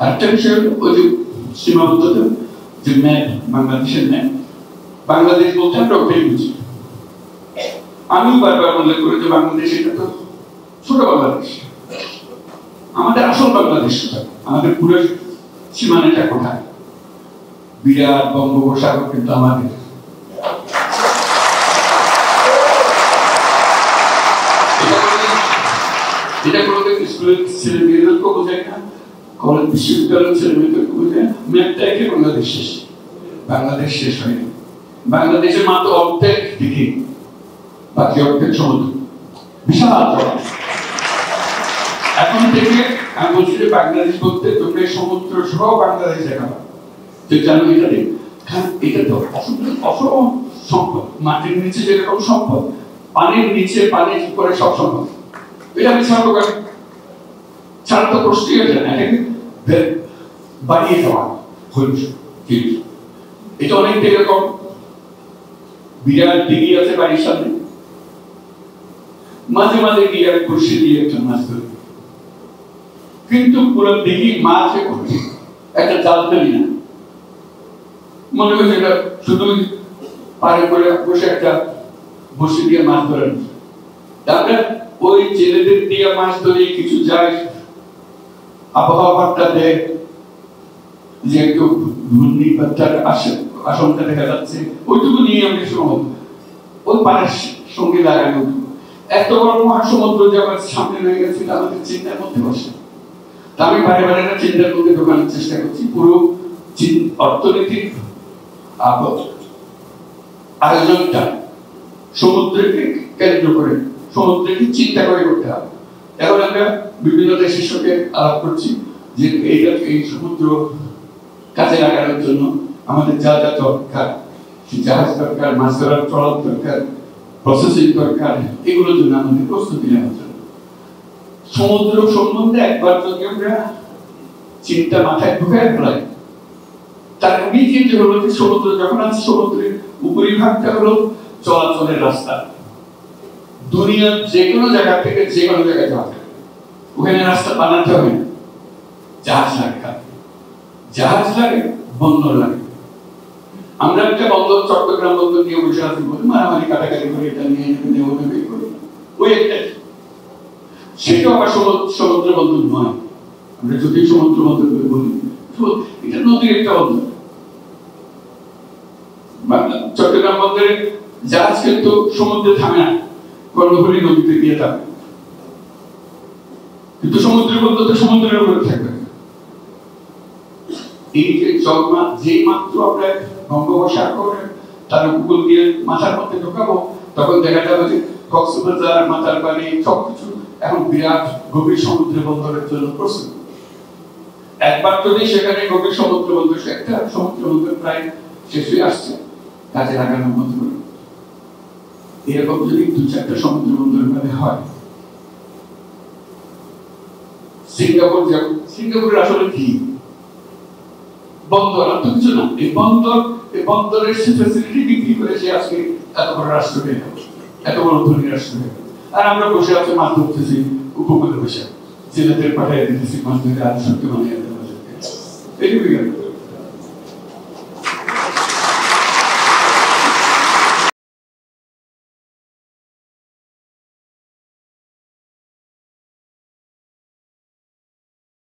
আরেকটা বিষয় হলো ওই যে সীমাবদ্ধতা, যে ম্যাপ, বাংলাদেশের ম্যাপ, বাংলাদেশ বলতে আমরা ওটাই বুঝি। আমি বারবার উল্লেখ করি যে বাংলাদেশ এটা তো ছোট বাংলাদেশ, আমাদের আসল বাংলাদেশ কোথায়, আমাদের পুরো সীমানাটা কোথায়? বিরাট বঙ্গোপসাগর কিন্তু আমাদের। এটা কোনোদিন স্কুলের ছেলে মেয়েদেরকেও বোঝায় না, কলেজ বিশ্ববিদ্যালয়ের ছেলে মেয়েদেরকে বোঝায় না। ম্যাপটা একে বাংলাদেশ শেষ, বাংলাদেশ শেষ হয়নি। বাংলাদেশের মাত্র অর্ধেক দিকে, বাকি অর্ধেক সমুদ্র, বিশাল। এখন থেকে আমি বলছি যে বাংলাদেশ বলতে তোমরা সমুদ্র সহ বাংলাদেশ দেখাবো, তো জানো এটা নেই। এটা তো অসম সম্পদ, মাটির নিচে যেরকম সম্পদ, পানির নিচে পানির উপরে সব সম্পদ। এটা আমি ছাড়বো কেন? ছাড়া তো প্রশ্নই আছে না, এটাকে বাড়িয়ে দেওয়া হচ্ছে। এটা অনেকটা এরকম, বিরাট দিঘি আছে বাড়ির সামনে, মাঝে মাঝে গিয়ে আমি বসে দিয়ে একটা মাছ ধরি, কিন্তু পুরো দিঘি মাছে ভর্তি, একটা জাল ফেলি না। মনে হচ্ছে এটা শুধু পারে করে বসে একটা বসে দিয়ে মাছ ধরেন। তারপরে ওই জেলেদের দিয়ে মাছ ধরে কিছু যায়, আবহাওয়াটা দেয় যে একটু ঘূর্ণিপাতার আশঙ্কা দেখা যাচ্ছে, ওইটুকু নিয়ে আমি সময় ওই পাড়ার সঙ্গে লাগানো। এত বড় মহাসমুদ্র যখন সামনে রয়ে গেছে, আমাদের চিন্তার মধ্যে বসে। তা আমি বারে বারে একটা চিন্তার মধ্যে ঢোকানোর চেষ্টা করছি। পুরো অর্থনৈতিক আয়োজনটা সমুদ্রকে কেন্দ্র করে, সমুদ্রকে চিন্তা করে করতে হবে। এখন আমরা বিভিন্ন দেশের সঙ্গে আলাপ করছি যে এই সমুদ্র কাজে লাগানোর জন্য আমাদের যা যা দরকার, জাহাজ দরকার, মাছ ধরার ট্রলার দরকার, প্রসেসিং দরকার, এগুলোর জন্য আমাদের প্রস্তুতি নেওয়ার জন্য সমুদ্র সম্বন্ধে একবার যদি আমরা চিন্তা মাথায় ঢুকায় ফেলাই, তার ইমিডিয়েটলি হলো যে সমুদ্র যখন আছে, সমুদ্রের উপরিভাগটা হলো চলাচলের রাস্তা। দুনিয়ার যে কোনো জায়গা থেকে যে কোনো জায়গায় যাওয়া যায়, ওখানে রাস্তা বানাতে হবে না, জাহাজ লাগে, জাহাজ লাগে, বন্দর লাগে। আমরা একটা বন্দর, চট্টগ্রাম বন্দর নিয়ে বসে আছি, বলি মারামারি কাটাকাটি করে এটা নিয়ে নেবে করি, ওই একটা। সেটাও আবার সমুদ্র বন্দর নয়। আমরা যদি সমুদ্র বন্দর বলি, এটা নদীর একটা বন্দর। চট্টগ্রাম বন্দরে জাহাজ কিন্তু সমুদ্রে থামে না, কর্ণফুলী নদীতে গিয়ে থামে, কিন্তু সমুদ্রের বন্দর তো সমুদ্রের উপরে থাকবে। এই যে জগমা, যেই মাত্র আমরা বঙ্গোপসাগর তার উপকূল দিয়ে মাথার মধ্যে ঢোকাবো, তখন দেখা যাবে যে কক্সবাজার, মাতারবাড়ি সবকিছু এখন বিরাট গভীর সমুদ্র বন্দরের জন্য প্রস্তুত। একবার যদি সেখানে গভীর সমুদ্র বন্দর, একটা সমুদ্র বন্দর প্রায় শেষ হয়ে আসছে, কাজে লাগানোর মতো করে এরকম যদি দু চারটা সমুদ্র বন্দর ভাবে হয়, সিঙ্গাপুর যেমন, সিঙ্গাপুরের আসলে কি বন্দর, আর তো কিছু না। এই বন্দরের ফ্যাসিলিটি বিক্রি করে সে আজকে এত বড় রাষ্ট্র হয়ে গেল, এত বড় ধনী রাষ্ট্র হয়ে গেল। আর আমরা বসে আছে মাছ ধরতেছি উপকূলে বসে, জেলেদের পাঠাই দিতেছি মাছ ধরে, আর সত্যি মানে